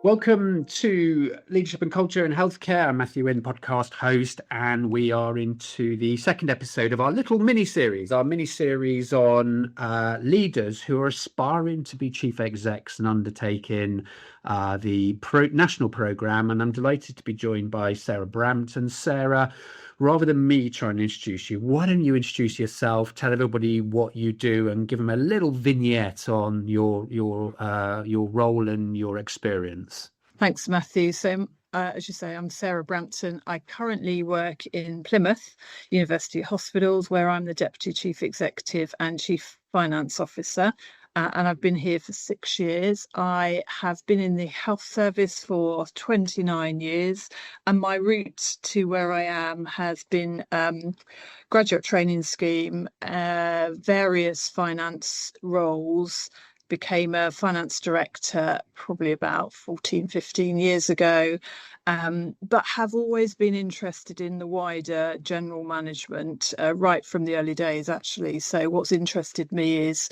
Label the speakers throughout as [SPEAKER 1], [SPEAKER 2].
[SPEAKER 1] Welcome to Leadership and Culture in Healthcare. I'm Matthew Winn, podcast host, and we are into the second episode of our little mini-series, on leaders who are aspiring to be chief execs and undertaking the national programme. And I'm delighted to be joined by Sarah Brampton. Sarah, rather than me trying to introduce you, why don't you introduce yourself, tell everybody what you do, and give them a little vignette on your role and your experience.
[SPEAKER 2] Thanks, Matthew. So, as you say, I'm Sarah Brampton. I currently work in Plymouth University Hospitals, where I'm the Deputy Chief Executive and Chief Finance Officer. And I've been here for 6 years. I have been in the health service for 29 years. And my route to where I am has been graduate training scheme, various finance roles. Became a finance director probably about 15 years ago, but have always been interested in the wider general management right from the early days, actually. So what's interested me is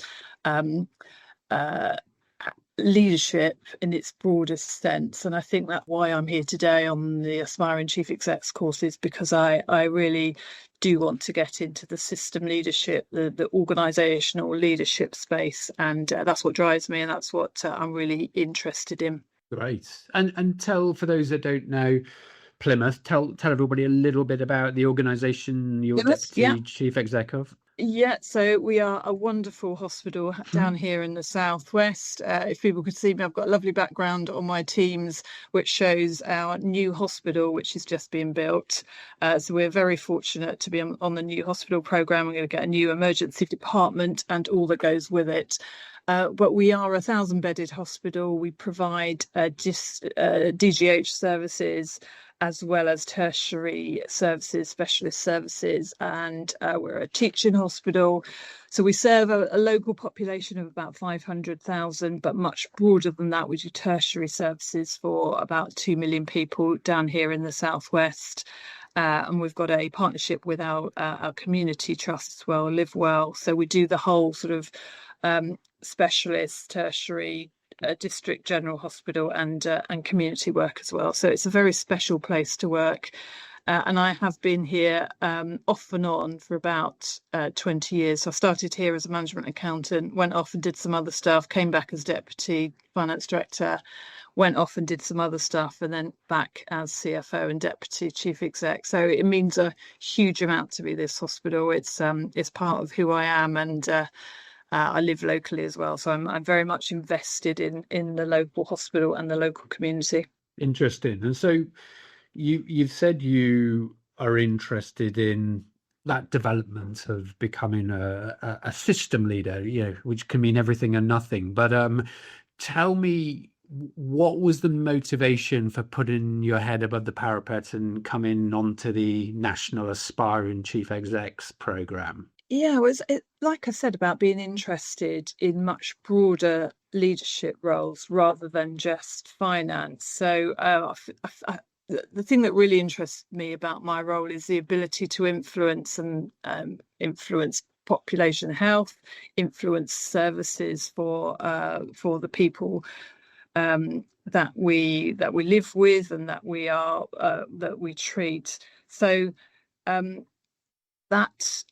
[SPEAKER 2] leadership in its broadest sense. And I think that's why I'm here today on the Aspiring Chief Execs courses, because I really do want to get into the system leadership, the organisational leadership space. And that's what drives me, and that's what I'm really interested in.
[SPEAKER 1] Great. And tell, for those that don't know, Plymouth, tell everybody a little bit about the organisation you're Deputy Chief Exec of.
[SPEAKER 2] Yeah, so we are a wonderful hospital down here in the southwest. If people could see me, I've got a lovely background on my Teams, which shows our new hospital, which is just being built. So we're very fortunate to be on the new hospital programme. We're going to get a new emergency department and all that goes with it. But we are a 1,000-bedded hospital. We provide DGH services, as well as tertiary services, specialist services, and we're a teaching hospital. So we serve a local population of about 500,000, but much broader than that. We do tertiary services for about 2 million people down here in the southwest. And we've got a partnership with our community trust as well, Live Well. So we do the whole sort of specialist, tertiary, district general hospital and community work as well. So it's a very special place to work. And I have been here off and on for about 20 years. So I started here as a management accountant, went off and did some other stuff, came back as deputy finance director, went off and did some other stuff, and then back as CFO and deputy chief exec. So it means a huge amount to me, this hospital. It's part of who I am, and I live locally as well, so I'm very much invested in the local hospital and the local community.
[SPEAKER 1] Interesting. And so you've said you are interested in that development of becoming a system leader, which can mean everything and nothing. But tell me, what was the motivation for putting your head above the parapet and coming onto the National Aspiring Chief Execs programme?
[SPEAKER 2] Yeah, it like I said, about being interested in much broader leadership roles rather than just finance. So the thing that really interests me about my role is the ability to influence and influence population health, influence services for the people that we live with and that we treat. So that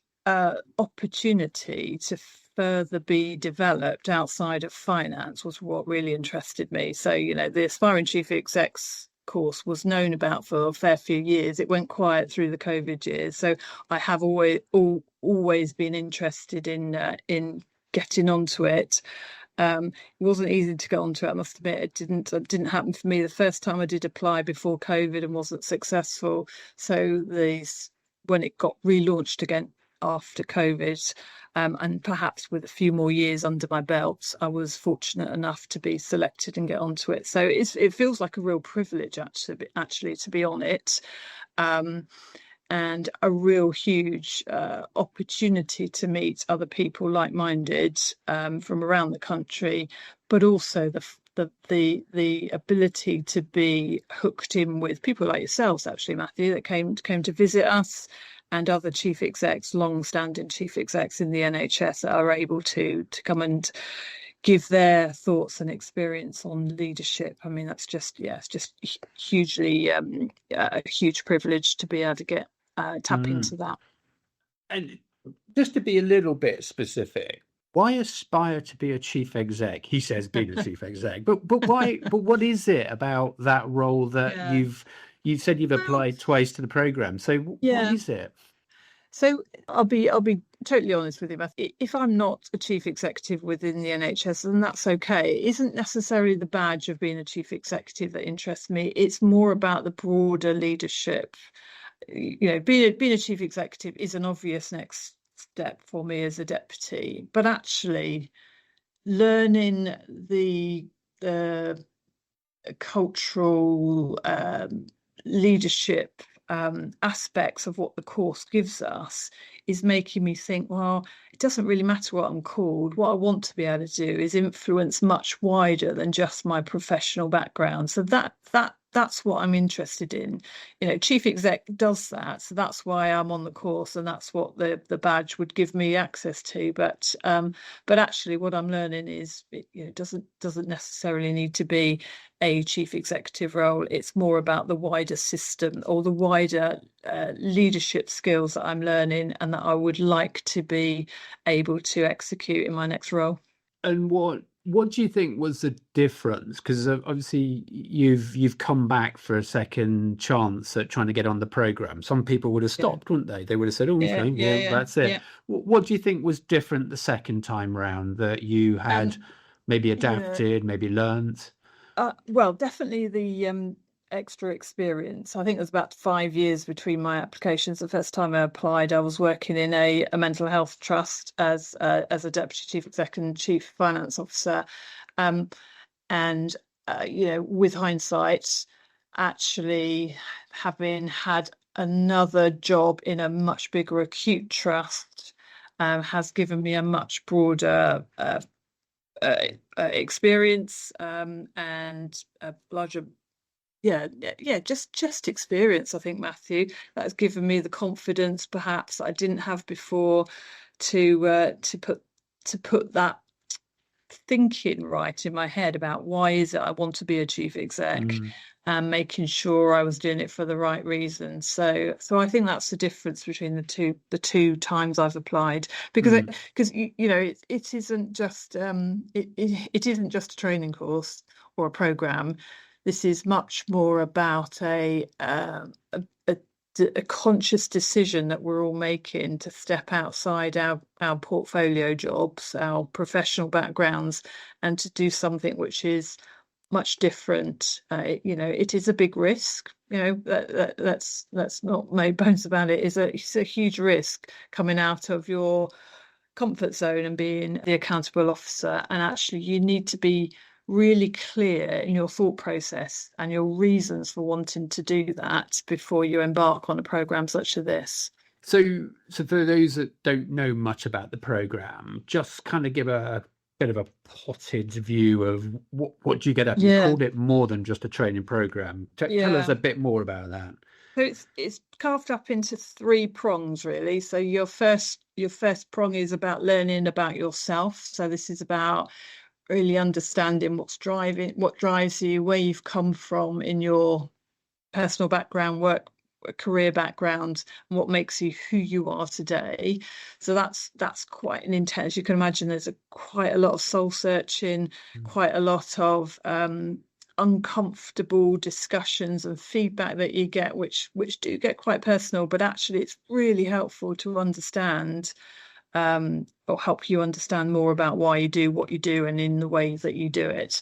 [SPEAKER 2] opportunity to further be developed outside of finance was what really interested me. So, the Aspiring Chief Execs course was known about for a fair few years. It went quiet through the COVID years. So I have always been interested in getting onto it. It wasn't easy to get onto it, I must admit. It didn't happen for me the first time I did apply before COVID and wasn't successful. So when it got relaunched again after COVID, and perhaps with a few more years under my belt, I was fortunate enough to be selected and get onto it. So it feels like a real privilege, actually, to be on it, and a real huge opportunity to meet other people like-minded from around the country, but also the ability to be hooked in with people like yourselves, actually, Matthew, that came to visit us, and other chief execs, long-standing chief execs in the NHS, that are able to come and give their thoughts and experience on leadership. I mean, that's just, it's just hugely a huge privilege to be able to get tap into that.
[SPEAKER 1] And just to be a little bit specific, why aspire to be a chief exec? He says being a chief exec, but why? But what is it about that role that you said you've applied twice to the program? So what is it?
[SPEAKER 2] So I'll be totally honest with you, Matthew. If I'm not a chief executive within the NHS, then that's okay. It isn't necessarily the badge of being a chief executive that interests me. It's more about the broader leadership. Being a chief executive is an obvious next step for me as a deputy, but actually learning the cultural leadership aspects of what the course gives us is making me think, well, it doesn't really matter what I'm called. What I want to be able to do is influence much wider than just my professional background. So that's what I'm interested in. Chief exec does that, so that's why I'm on the course, and that's what the badge would give me access to. But actually, what I'm learning is it doesn't necessarily need to be a chief executive role. It's more about the wider system or the wider leadership skills that I'm learning and that I would like to be able to execute in my next role.
[SPEAKER 1] And what do you think was the difference? Because obviously you've come back for a second chance at trying to get on the program. Some people would have stopped, wouldn't they? They would have said, "Oh, okay, that's it." Yeah. What do you think was different the second time round that you had maybe adapted, maybe learned?
[SPEAKER 2] Well, definitely the extra experience. I think it was about 5 years between my applications. The first time I applied, I was working in a mental health trust as a deputy chief exec and chief finance officer, and with hindsight, actually having had another job in a much bigger acute trust has given me a much broader experience and a larger just experience. I think, Matthew, that has given me the confidence perhaps that I didn't have before to put that thinking right in my head about why is it I want to be a chief exec, and making sure I was doing it for the right reason. So I think that's the difference between the two times I've applied, because it isn't just it isn't just a training course or a program. This is much more about a conscious decision that we're all making to step outside our portfolio jobs, our professional backgrounds, and to do something which is much different. It is a big risk. Let's not make bones about it. It's a huge risk coming out of your comfort zone and being the accountable officer. And actually, you need to be really clear in your thought process and your reasons for wanting to do that before you embark on a program such as this.
[SPEAKER 1] So for those that don't know much about the program, just kind of give a bit of a potted view of what do you get up. You called it more than just a training program. Tell us a bit more about that.
[SPEAKER 2] So it's carved up into 3 prongs, really. So your first prong is about learning about yourself. So this is about really understanding what drives you, where you've come from in your personal background, work, career background, and what makes you who you are today. So that's quite an intense. You can imagine there's quite a lot of soul searching, quite a lot of uncomfortable discussions and feedback that you get, which do get quite personal, but actually it's really helpful to understand or help you understand more about why you do what you do and in the way that you do it.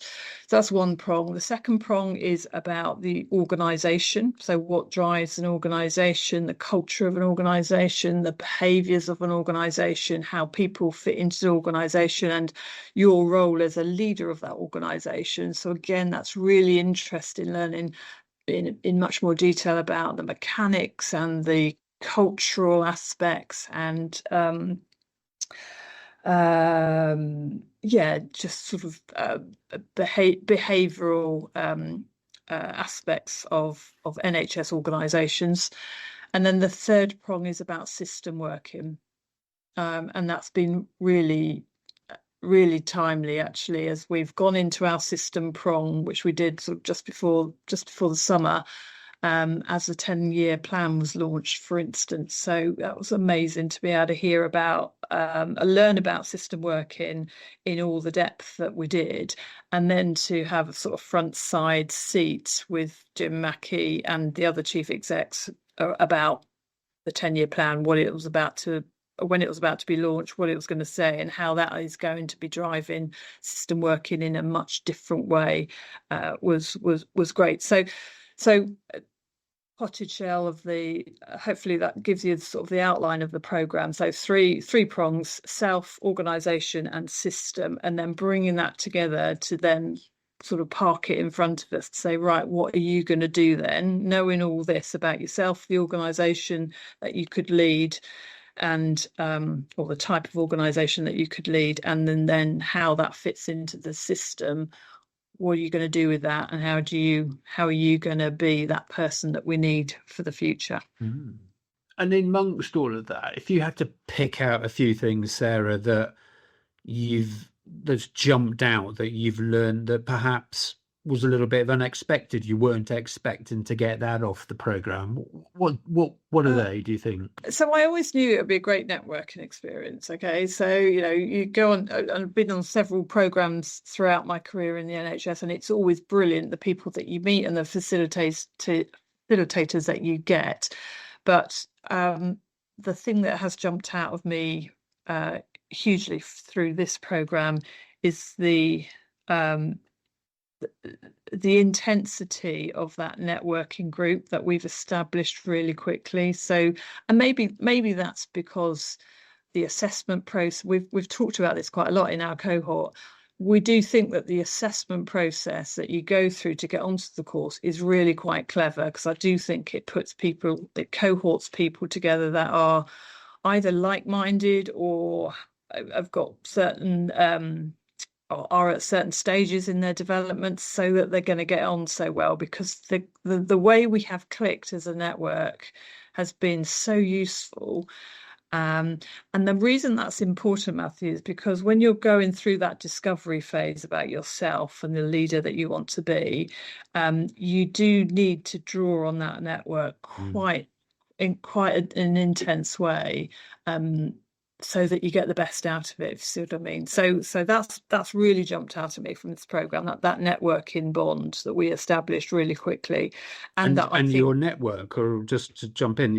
[SPEAKER 2] So that's one prong. The second prong is about the organisation. So what drives an organisation, the culture of an organisation, the behaviours of an organisation, how people fit into the organisation, and your role as a leader of that organisation. So again, that's really interesting, learning in much more detail about the mechanics and the cultural aspects and just sort of behavioural aspects of NHS organisations. And then the third prong is about system working, and that's been really really timely, actually, as we've gone into our system prong, which we did sort of just before the summer, as the 10-year plan was launched, for instance. So that was amazing to be able to hear about learn about system working in all the depth that we did, and then to have a sort of front side seat with Jim Mackey and the other chief execs about the 10-year plan, what it was about to when it was about to be launched, what it was going to say, and how that is going to be driving system working in a much different way, was great. So potted shell of the hopefully that gives you sort of the outline of the program. So three prongs: self, organization, and system, and then bringing that together to then sort of park it in front of us to say, right, what are you going to do then, knowing all this about yourself, the organization that you could lead, and or the type of organization that you could lead, and then how that fits into the system. What are you going to do with that, and how are you going to be that person that we need for the future?
[SPEAKER 1] Mm. And amongst all of that, if you had to pick out a few things, Sarah, that's jumped out, that you've learned, that perhaps was a little bit of unexpected, you weren't expecting to get that off the program, what are they, do you think?
[SPEAKER 2] So I always knew it would be a great networking experience. Okay, so you go on, I've been on several programs throughout my career in the NHS, and it's always brilliant, the people that you meet and the facilitators that you get. But the thing that has jumped out of me hugely through this program is the intensity of that networking group that we've established really quickly. So, and maybe that's because the assessment process, we've talked about this quite a lot in our cohort. We do think that the assessment process that you go through to get onto the course is really quite clever, because I do think it cohorts people together that are either like-minded or have got certain are at certain stages in their development, so that they're going to get on so well, because the way we have clicked as a network has been so useful. And the reason that's important, Matthew, is because when you're going through that discovery phase about yourself and the leader that you want to be, you do need to draw on that network in quite an intense way, so that you get the best out of it, if you see what I mean. So that's really jumped out at me from this program, that networking bond that we established really quickly, and that I think
[SPEAKER 1] your network, or just to jump in,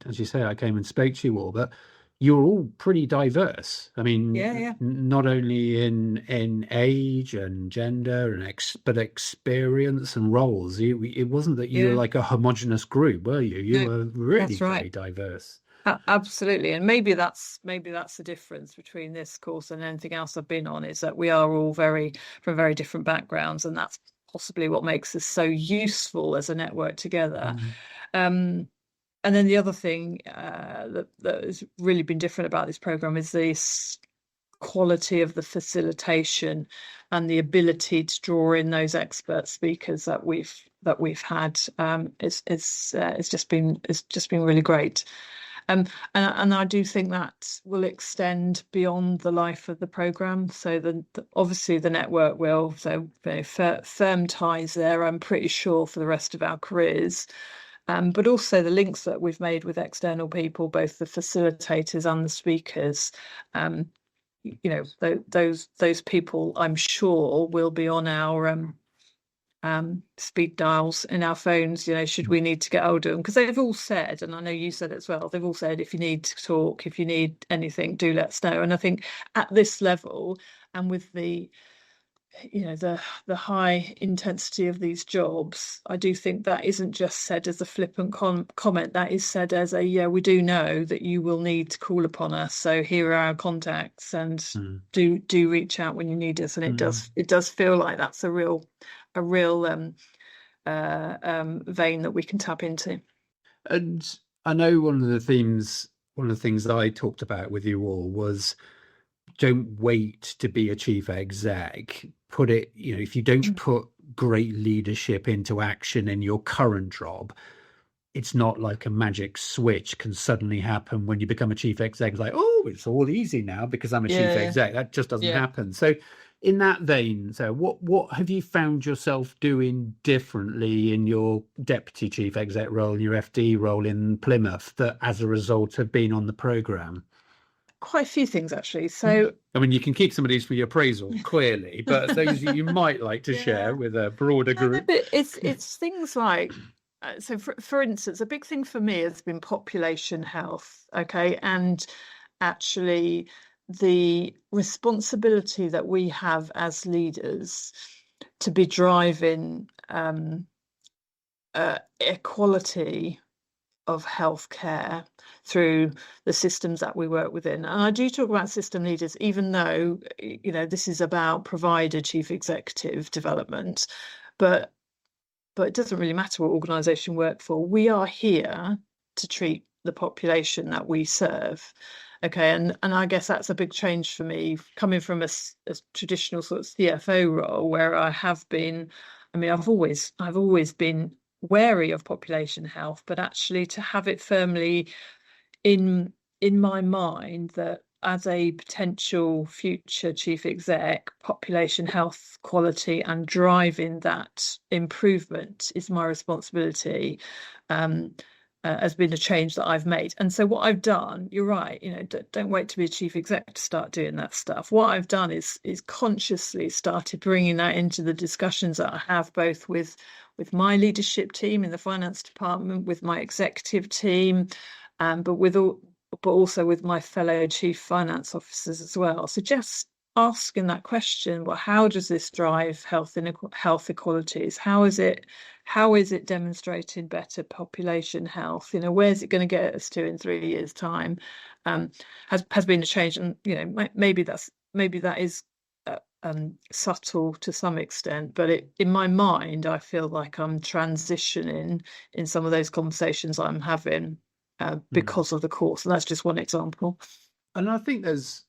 [SPEAKER 1] as you say, I came and spoke to you all, but you're all pretty diverse. I mean,
[SPEAKER 2] yeah.
[SPEAKER 1] Not only in age and gender but experience and roles. It wasn't that you were like a homogenous group, were you? You were really very diverse.
[SPEAKER 2] Absolutely, and maybe that's the difference between this course and anything else I've been on, is that we are all from very different backgrounds, and that's possibly what makes us so useful as a network together. And then the other thing that has really been different about this program is this quality of the facilitation and the ability to draw in those expert speakers that we've had. It's just been really great. And I do think that will extend beyond the life of the program. So obviously the network will. So firm ties there, I'm pretty sure, for the rest of our careers. But also the links that we've made with external people, both the facilitators and the speakers. Those people, I'm sure, will be on our speed dials in our phones, should we need to get hold of them, because they've all said, and I know you said it as well, they've all said, if you need to talk, if you need anything, do let us know. And I think at this level, and with the high intensity of these jobs, I do think that isn't just said as a flippant comment. That is said as we do know that you will need to call upon us, so here are our contacts, and do reach out when you need us. And it does feel like that's a real vein that we can tap into.
[SPEAKER 1] And I know one of the things that I talked about with you all was, don't wait to be a chief exec. Put it, if you don't put great leadership into action in your current job, it's not like a magic switch can suddenly happen when you become a chief exec. It's like, oh, it's all easy now because I'm a chief
[SPEAKER 2] Yeah,
[SPEAKER 1] exec. That just doesn't
[SPEAKER 2] yeah.
[SPEAKER 1] happen. So in that vein, so what have you found yourself doing differently in your deputy chief exec role and your FD role in Plymouth that as a result of being on the programme?
[SPEAKER 2] Quite a few things actually. So
[SPEAKER 1] I mean, you can keep some of these for your appraisal, clearly, but those you might like to share
[SPEAKER 2] yeah,
[SPEAKER 1] with a broader
[SPEAKER 2] no,
[SPEAKER 1] group.
[SPEAKER 2] but it's things like so for instance, a big thing for me has been population health, okay, and actually the responsibility that we have as leaders to be driving equality of healthcare through the systems that we work within. And I do talk about system leaders, even though, this is about provider chief executive development, but it doesn't really matter what organization we work for. We are here to treat the population that we serve. Okay, and I guess that's a big change for me, coming from a traditional sort of CFO role where I have been. I mean, I've always been wary of population health, but actually to have it firmly in my mind that as a potential future chief exec, population health quality and driving that improvement is my responsibility. Has been a change that I've made. And so what I've done, you're right, don't wait to be a chief exec to start doing that stuff. What I've done is consciously started bringing that into the discussions that I have both with my leadership team in the finance department, with my executive team, but also with my fellow chief finance officers as well. So just asking that question, well, how does this drive health equalities? How is it demonstrating better population health? Where's it going to get us to in 3 years' time? Has been a change, and maybe that is subtle to some extent, but in my mind, I feel like I'm transitioning in some of those conversations I'm having because of the course, and that's just one example.
[SPEAKER 1] And I think there's,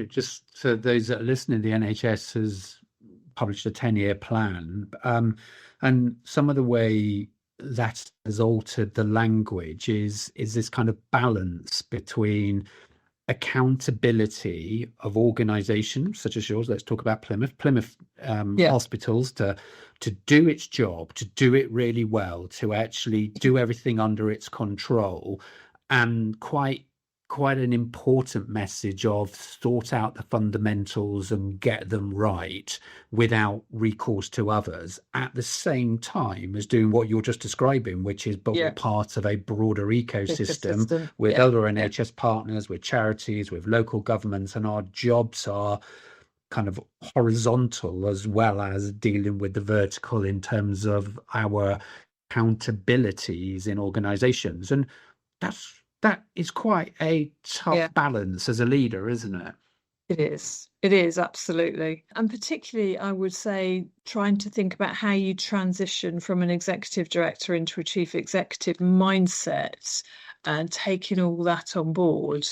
[SPEAKER 1] just for those that are listening, the NHS has published a 10-year plan, and some of the way that has altered the language is this kind of balance between accountability of organisations such as yours. Let's talk about Plymouth
[SPEAKER 2] Yeah.
[SPEAKER 1] Hospitals to do its job, to do it really well, to actually do everything under its control, and quite an important message of sort out the fundamentals and get them right without recourse to others, at the same time as doing what you're just describing, which is we're part of a broader ecosystem with other NHS partners, with charities, with local governments, and our jobs are kind of horizontal as well as dealing with the vertical in terms of our accountabilities in organizations. And that is quite a tough balance as a leader, isn't it?
[SPEAKER 2] It is absolutely. And particularly, I would say, trying to think about how you transition from an executive director into a chief executive mindset and taking all that on board,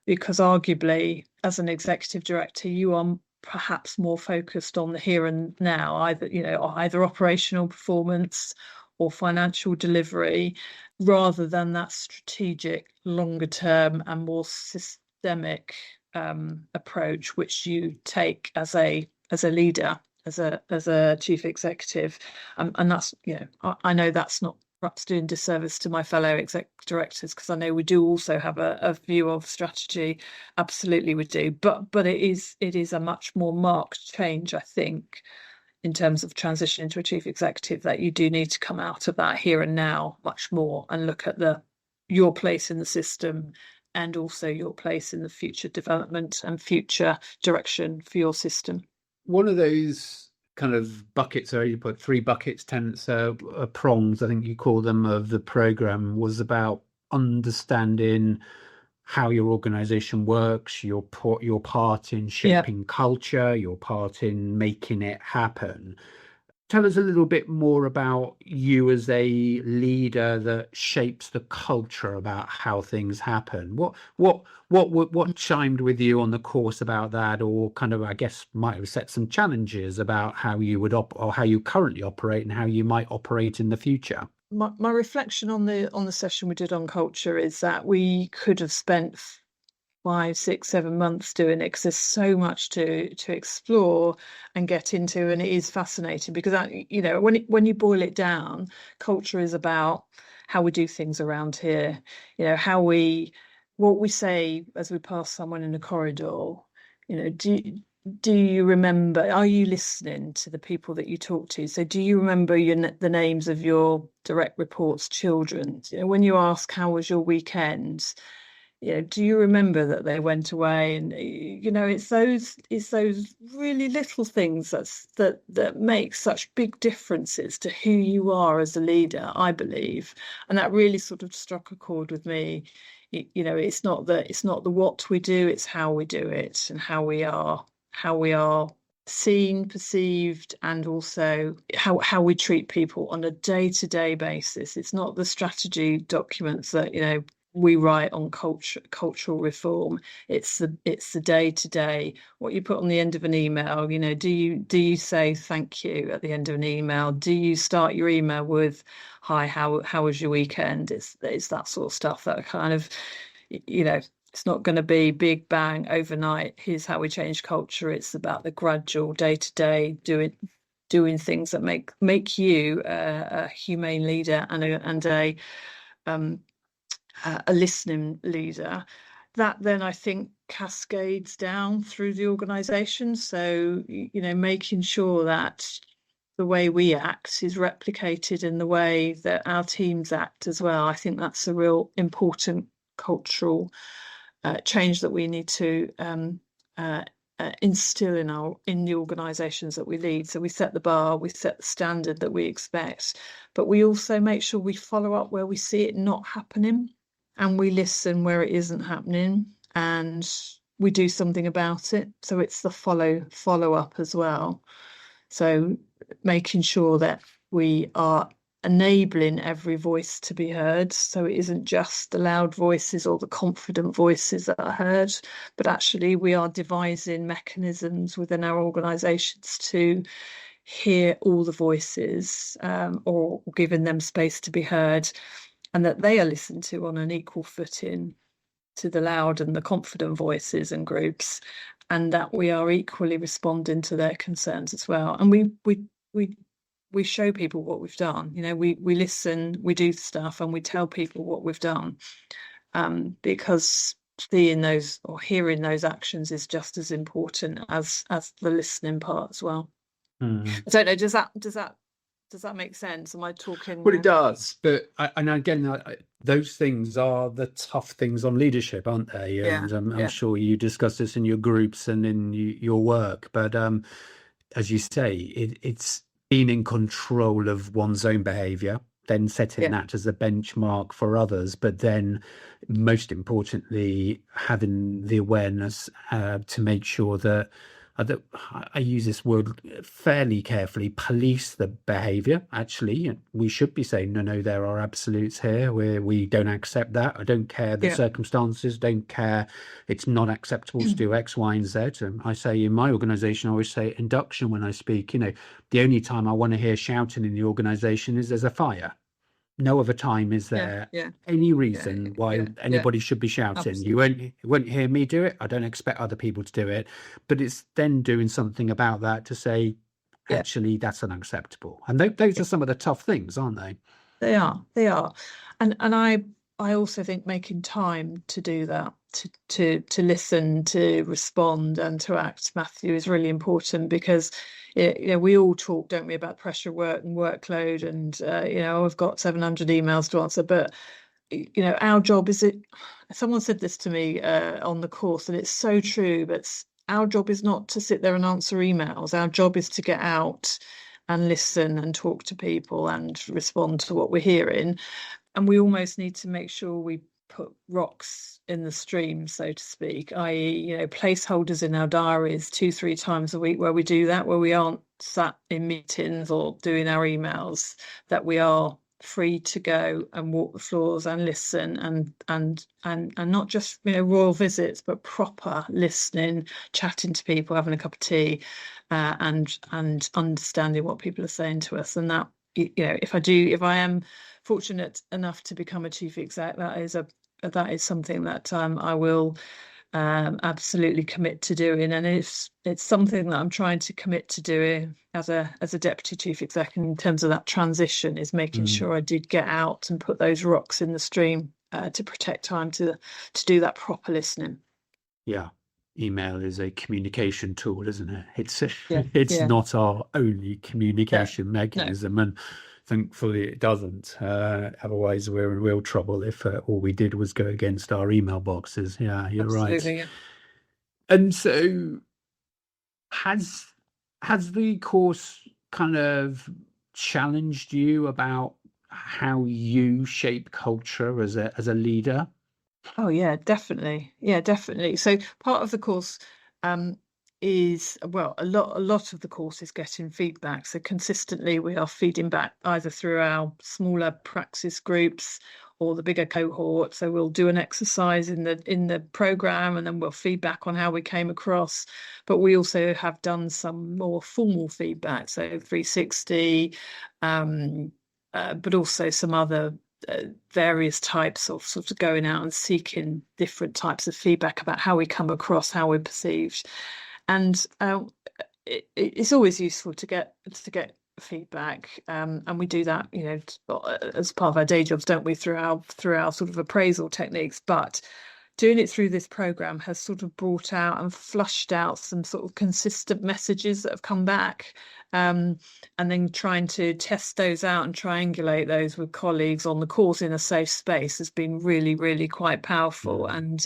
[SPEAKER 2] because arguably, as an executive director, you are perhaps more focused on the here and now, either operational performance or financial delivery, rather than that strategic, longer term and more systemic approach which you take as a leader, as a chief executive, and that's I know that's not perhaps doing disservice to my fellow exec directors, because I know we do also have a view of strategy. Absolutely, we do, but it is a much more marked change, I think, in terms of transition into a chief executive, that you do need to come out of that here and now much more and look at your place in the system, and also your place in the future development and future direction for your system.
[SPEAKER 1] One of those kind of buckets, or you put 3 buckets, tenants, prongs, I think you call them, of the program, was about understanding how your organization works, your part in shaping culture, your part in making it happen. Tell us a little bit more about you as a leader that shapes the culture about how things happen. What chimed with you on the course about that, or kind of, I guess, might have set some challenges about how you would or how you currently operate and how you might operate in the future?
[SPEAKER 2] my reflection on the session we did on culture is that we could have spent 5, 6, 7 months doing it, because there's so much to explore and get into, and it is fascinating because when you boil it down, culture is about how we do things around here. What we say as we pass someone in the corridor. Do you remember? Are you listening to the people that you talk to? So, do you remember the names of your direct reports' children? When you ask how was your weekend, do you remember that they went away? And it's those really little things that make such big differences to who you are as a leader, I believe. And that really sort of struck a chord with me. It's not the what we do, it's how we do it, and how we are seen, perceived, and also how we treat people on a day-to-day basis. It's not the strategy documents that we write on cultural reform. It's the day-to-day, what you put on the end of an email. Do you say thank you at the end of an email? Do you start your email with, hi, how was your weekend? It's that sort of stuff that kind of, it's not going to be big bang overnight. Here's how we change culture. It's about the gradual day-to-day doing things that make you a humane leader and a listening leader. That then, I think, cascades down through the organisation. So making sure that the way we act is replicated in the way that our teams act as well. I think that's a real important cultural change that we need to instill in the organisations that we lead. So we set the bar, we set the standard that we expect, but we also make sure we follow up where we see it not happening, and we listen where it isn't happening, and we do something about it. So it's the follow up as well. So making sure that we are enabling every voice to be heard. So it isn't just the loud voices or the confident voices that are heard, but actually we are devising mechanisms within our organisations to hear all the voices, or giving them space to be heard, and that they are listened to on an equal footing to the loud and the confident voices and groups, and that we are equally responding to their concerns as well. And we show people what we've done. We listen, we do stuff, and we tell people what we've done, because seeing those or hearing those actions is just as important as the listening part as well. I don't know. Does that make sense? Am I talking?
[SPEAKER 1] Well, it does, but and again, those things are the tough things on leadership, aren't they? And I'm sure you discuss this in your groups and in your work. But as you say, it's being in control of one's own behaviour, then setting that as a benchmark for others, but then most importantly, having the awareness to make sure that I use this word fairly carefully, police the behaviour. Actually, we should be saying, no, there are absolutes here where we don't accept that. I don't care the circumstances, don't care. It's not acceptable to do X, Y, and Z. I say in my organisation, I always say induction when I speak, the only time I want to hear shouting in the organisation is there's a fire. No other time is there any reason why anybody should be shouting. Absolutely. You won't hear me do it. I don't expect other people to do it. But it's then doing something about that to say, actually, that's unacceptable. And those are some of the tough things, aren't they?
[SPEAKER 2] They are. And I also think making time to do that, to listen, to respond, and to act, Matthew, is really important, because we all talk, don't we, about pressure work and workload, and I've got 700 emails to answer, but our job is it. Someone said this to me on the course, and it's so true. But our job is not to sit there and answer emails. Our job is to get out and listen and talk to people and respond to what we're hearing. And we almost need to make sure we put rocks in the stream, so to speak, i.e., placeholders in our diaries 2-3 times a week where we do that, where we aren't sat in meetings or doing our emails, that we are free to go and walk the floors and listen, and not just royal visits, but proper listening, chatting to people, having a cup of tea, and understanding what people are saying to us. And that, if I am fortunate enough to become a chief exec, that is something that I will absolutely commit to doing, and it's something that I'm trying to commit to doing as a deputy chief exec in terms of that transition, is making sure I did get out and put those rocks in the stream to protect time to do that proper listening.
[SPEAKER 1] Yeah. Email is a communication tool, isn't it?
[SPEAKER 2] Yeah,
[SPEAKER 1] It's
[SPEAKER 2] yeah.
[SPEAKER 1] not our only communication
[SPEAKER 2] No.
[SPEAKER 1] mechanism, and thankfully it doesn't. Otherwise, we're in real trouble if all we did was go against our email boxes. Yeah, you're right.
[SPEAKER 2] Absolutely, yeah.
[SPEAKER 1] And so, has the course kind of challenged you about how you shape culture as a leader?
[SPEAKER 2] Oh yeah, definitely. Yeah, definitely. So part of the course is, well, a lot of the course is getting feedback. So consistently we are feeding back either through our smaller praxis groups or the bigger cohort. So we'll do an exercise in the program, and then we'll feedback on how we came across. But we also have done some more formal feedback, so 360, but also some other various types of sort of going out and seeking different types of feedback about how we come across, how we're perceived. And it's always useful to get feedback, and we do that, as part of our day jobs, don't we, through our sort of appraisal techniques. But doing it through this program has sort of brought out and flushed out some sort of consistent messages that have come back, and then trying to test those out and triangulate those with colleagues on the course in a safe space has been really, really quite powerful and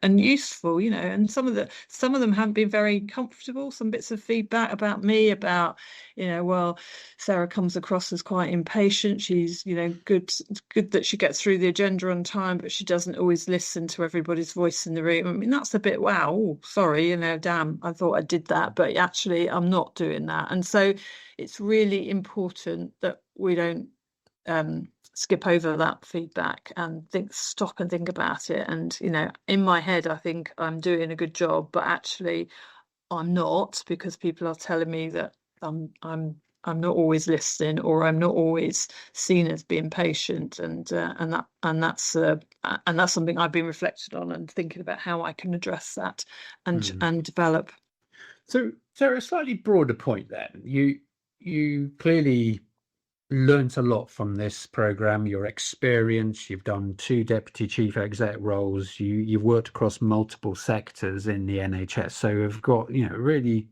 [SPEAKER 2] useful. And some of them haven't been very comfortable. Some bits of feedback about me, about, well, Sarah comes across as quite impatient. She's, good that she gets through the agenda on time, but she doesn't always listen to everybody's voice in the room. I mean, that's a bit, wow, oh, sorry, damn, I thought I did that, but actually I'm not doing that. And so it's really important that we don't skip over that feedback and stop and think about it. And, in my head, I think I'm doing a good job, but actually I'm not, because people are telling me that I'm not always listening, or I'm not always seen as being patient, and that's something I've been reflected on and thinking about how I can address that and develop.
[SPEAKER 1] So a slightly broader point then. You clearly learnt a lot from this program. Your experience. You've done 2 deputy chief exec roles. You've worked across multiple sectors in the NHS. So you've got really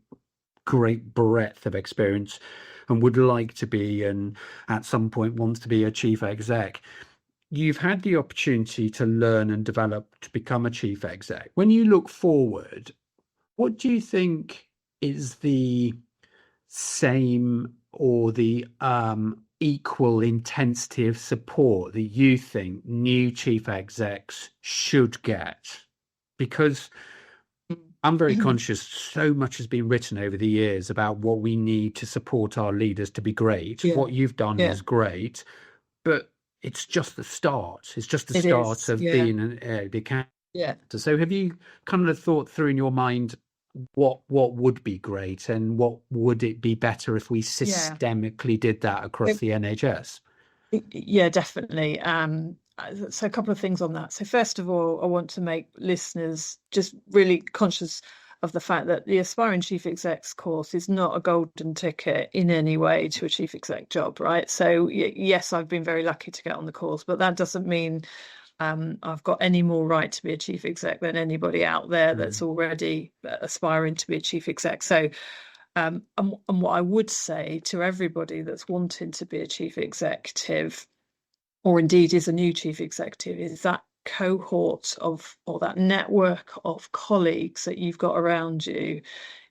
[SPEAKER 1] great breadth of experience, and would like to be, and at some point wants to be, a chief exec. You've had the opportunity to learn and develop to become a chief exec. When you look forward, what do you think is the same or the equal intensity of support that you think new chief execs should get? Because I'm very conscious so much has been written over the years about what we need to support our leaders to be great.
[SPEAKER 2] Yeah.
[SPEAKER 1] What you've done
[SPEAKER 2] Yeah.
[SPEAKER 1] is great, but it's just the start. It's just the
[SPEAKER 2] It
[SPEAKER 1] start
[SPEAKER 2] is,
[SPEAKER 1] of
[SPEAKER 2] yeah.
[SPEAKER 1] being an candidate.
[SPEAKER 2] Yeah.
[SPEAKER 1] So have you kind of thought through in your mind what would be great, and what would it be better if we systemically did that across the NHS?
[SPEAKER 2] Yeah, definitely. So a couple of things on that. So first of all, I want to make listeners just really conscious of the fact that the Aspiring Chief Execs course is not a golden ticket in any way to a chief exec job, right? So yes, I've been very lucky to get on the course, but that doesn't mean I've got any more right to be a chief exec than anybody out there that's already aspiring to be a chief exec. So and what I would say to everybody that's wanting to be a chief executive, or indeed is a new chief executive, is that cohort of, or that network of colleagues that you've got around you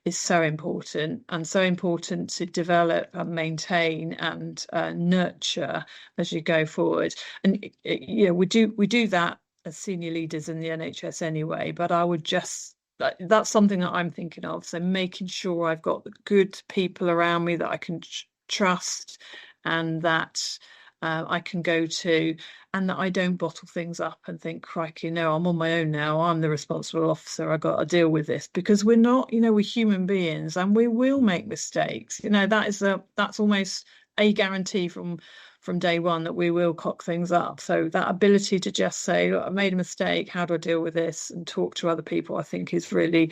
[SPEAKER 2] is so important, and so important to develop and maintain and nurture as you go forward. And we do that as senior leaders in the NHS anyway, but I would just, that's something that I'm thinking of. So making sure I've got the good people around me that I can trust, and that I can go to, and that I don't bottle things up and think, crikey, no, I'm on my own now. I'm the responsible officer. I got to deal with this, because we're not, we're human beings and we will make mistakes. That's almost a guarantee from from day one that we will cock things up. So that ability to just say, look, I made a mistake, how do I deal with this, and talk to other people, I think is really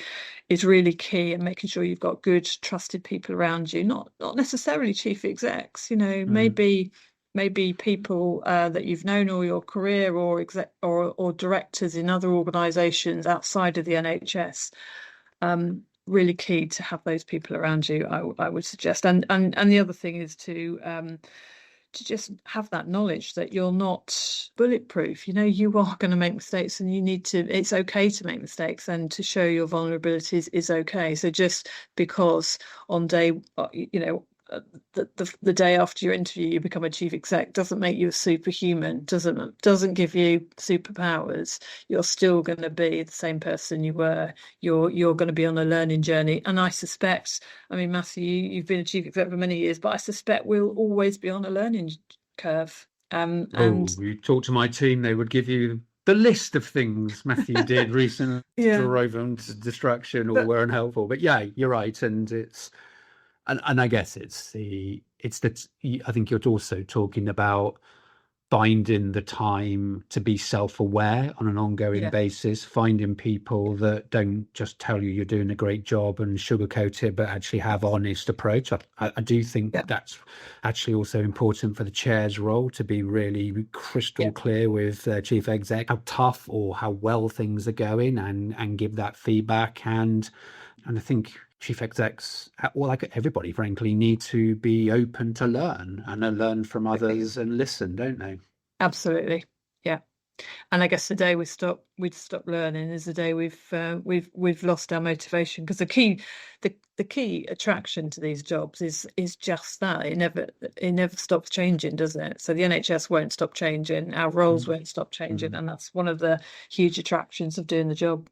[SPEAKER 2] key. And making sure you've got good trusted people around you, not necessarily chief execs, maybe people that you've known all your career, or directors in other organisations outside of the NHS. Really key to have those people around you, I would suggest. And the other thing is to just have that knowledge that you're not bulletproof. You are going to make mistakes, and it's okay to make mistakes, and to show your vulnerabilities is okay. So just because on day, the day after your interview you become a chief exec doesn't make you a superhuman, doesn't give you superpowers. You're still going to be the same person you were. You're going to be on a learning journey, and I suspect, Matthew, you've been a chief exec for many years, but I suspect we'll always be on a learning curve. And
[SPEAKER 1] you talk to my team, they would give you the list of things Matthew did recently
[SPEAKER 2] yeah,
[SPEAKER 1] drove them to destruction or were unhelpful. But yeah, you're right, and it's and I guess I think you're also talking about finding the time to be self-aware on an ongoing basis, finding people that don't just tell you you're doing a great job and sugarcoat it, but actually have honest approach. I do think that's actually also important for the chair's role, to be really crystal clear with chief exec how tough or how well things are going, and give that feedback. And I think chief execs, well, like everybody, frankly, need to be open to learn and learn from others and listen, don't they?
[SPEAKER 2] Absolutely. Yeah. And I guess the day we'd stop learning is the day we've lost our motivation, because the key attraction to these jobs is just that it never stops changing, does it? So the NHS won't stop changing, our roles won't stop changing, and that's one of the huge attractions of doing the job.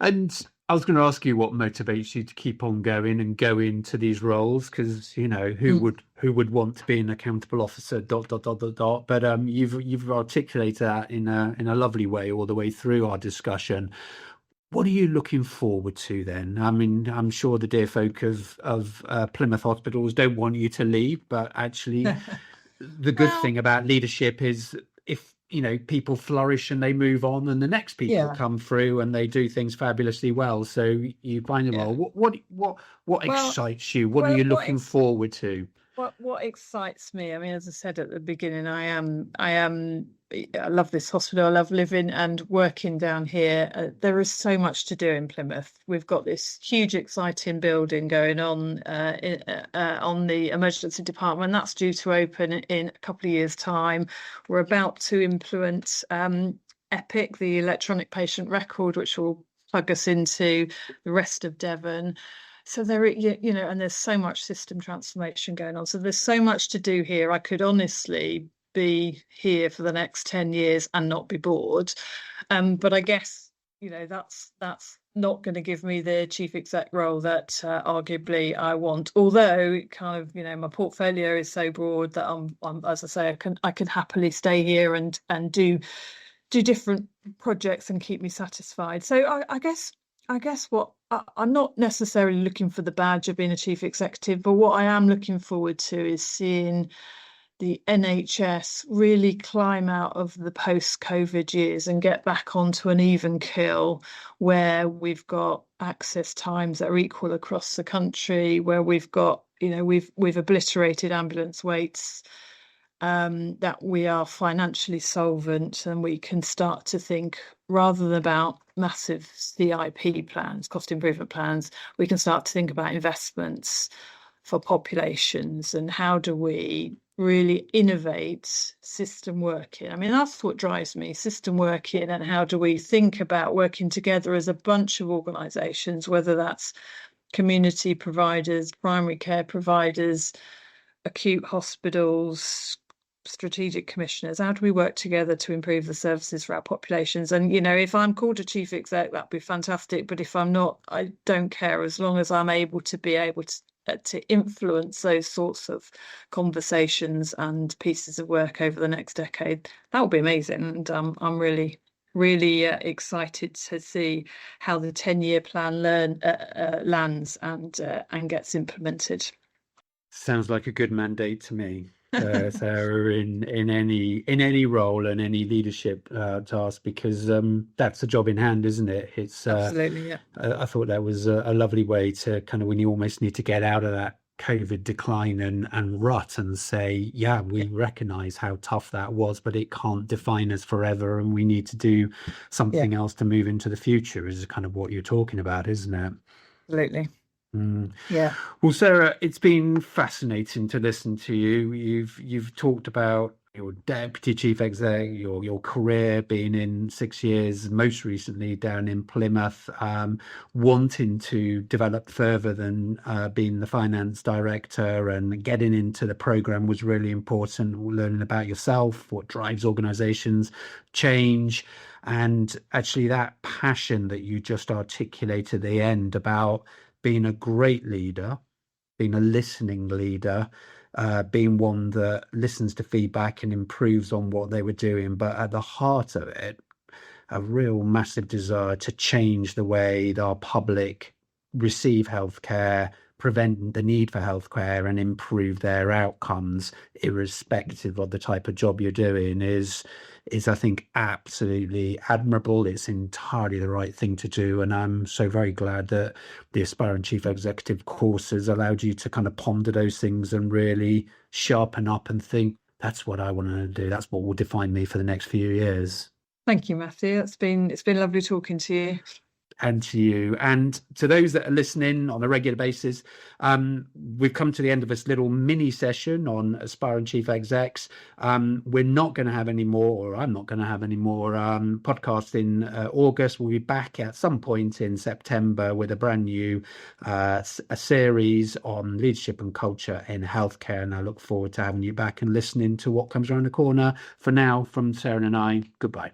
[SPEAKER 1] And I was going to ask you what motivates you to keep on going and go into these roles, because who would want to be an accountable officer? ... But you've articulated that in a lovely way all the way through our discussion. What are you looking forward to then? I'm sure the dear folk of Plymouth Hospitals don't want you to leave, but actually, the good thing about leadership is if people flourish and they move on, and the next people come through and they do things fabulously well. So you find them all. What excites you? What are you looking forward to?
[SPEAKER 2] What excites me, as I said at the beginning, I love this hospital. I love living and working down here. There is so much to do in Plymouth. We've got this huge, exciting building going on the emergency department. That's due to open in a couple of years' time. We're about to implement EPIC, the electronic patient record, which will plug us into the rest of Devon. So and there's so much system transformation going on. So there's so much to do here. I could honestly be here for the next 10 years and not be bored. But I guess, that's not going to give me the chief exec role that arguably I want. Although kind of, my portfolio is so broad that I'm as I say, I can happily stay here and do different projects and keep me satisfied. So I guess what I'm not necessarily looking for the badge of being a chief executive, but what I am looking forward to is seeing the NHS really climb out of the post-COVID years and get back onto an even keel, where we've got access times that are equal across the country, where we've got, we've obliterated ambulance waits, that we are financially solvent, and we can start to think, rather than about massive CIP plans, cost improvement plans, we can start to think about investments for populations, and how do we really innovate system working. That's what drives me, system working, and how do we think about working together as a bunch of organisations, whether that's community providers, primary care providers, acute hospitals, strategic commissioners. How do we work together to improve the services for our populations? And if I'm called a chief exec, that'd be fantastic, but if I'm not, I don't care, as long as I'm able to influence those sorts of conversations and pieces of work over the next decade. That would be amazing. And I'm really excited to see how the 10-year plan lands and gets implemented.
[SPEAKER 1] Sounds like a good mandate to me. Sarah, in any role and any leadership task, because that's the job in hand, isn't it? It's
[SPEAKER 2] Absolutely, yeah.
[SPEAKER 1] I thought that was a lovely way to kind of, when you almost need to get out of that COVID decline and rut, and say, yeah,
[SPEAKER 2] Yeah,
[SPEAKER 1] we recognize how tough that was, but it can't define us forever, and we need to do
[SPEAKER 2] yeah,
[SPEAKER 1] something else to move into the future, is kind of what you're talking about, isn't it?
[SPEAKER 2] absolutely.
[SPEAKER 1] Mm.
[SPEAKER 2] Yeah.
[SPEAKER 1] Well, Sarah, it's been fascinating to listen to you. You've talked about your deputy chief exec, your career being in 6 years, most recently down in Plymouth, wanting to develop further than being the finance director, and getting into the program was really important. Learning about yourself, what drives organizations, change, and actually that passion that you just articulated at the end about being a great leader, being a listening leader, being one that listens to feedback and improves on what they were doing, but at the heart of it, a real massive desire to change the way that our public receive healthcare, prevent the need for healthcare, and improve their outcomes, irrespective of the type of job you're doing, is I think absolutely admirable. It's entirely the right thing to do, and I'm so very glad that the Aspiring Chief Executive course has allowed you to kind of ponder those things and really sharpen up and think, that's what I want to do. That's what will define me for the next few years.
[SPEAKER 2] Thank you, Matthew. It's been lovely talking to you.
[SPEAKER 1] And to you, and to those that are listening on a regular basis, we've come to the end of this little mini session on Aspiring Chief Execs. We're not going to have any more, or I'm not going to have any more podcasts in August. We'll be back at some point in September with a brand new a series on leadership and culture in healthcare, and I look forward to having you back and listening to what comes around the corner. For now, from Sarah and I, goodbye.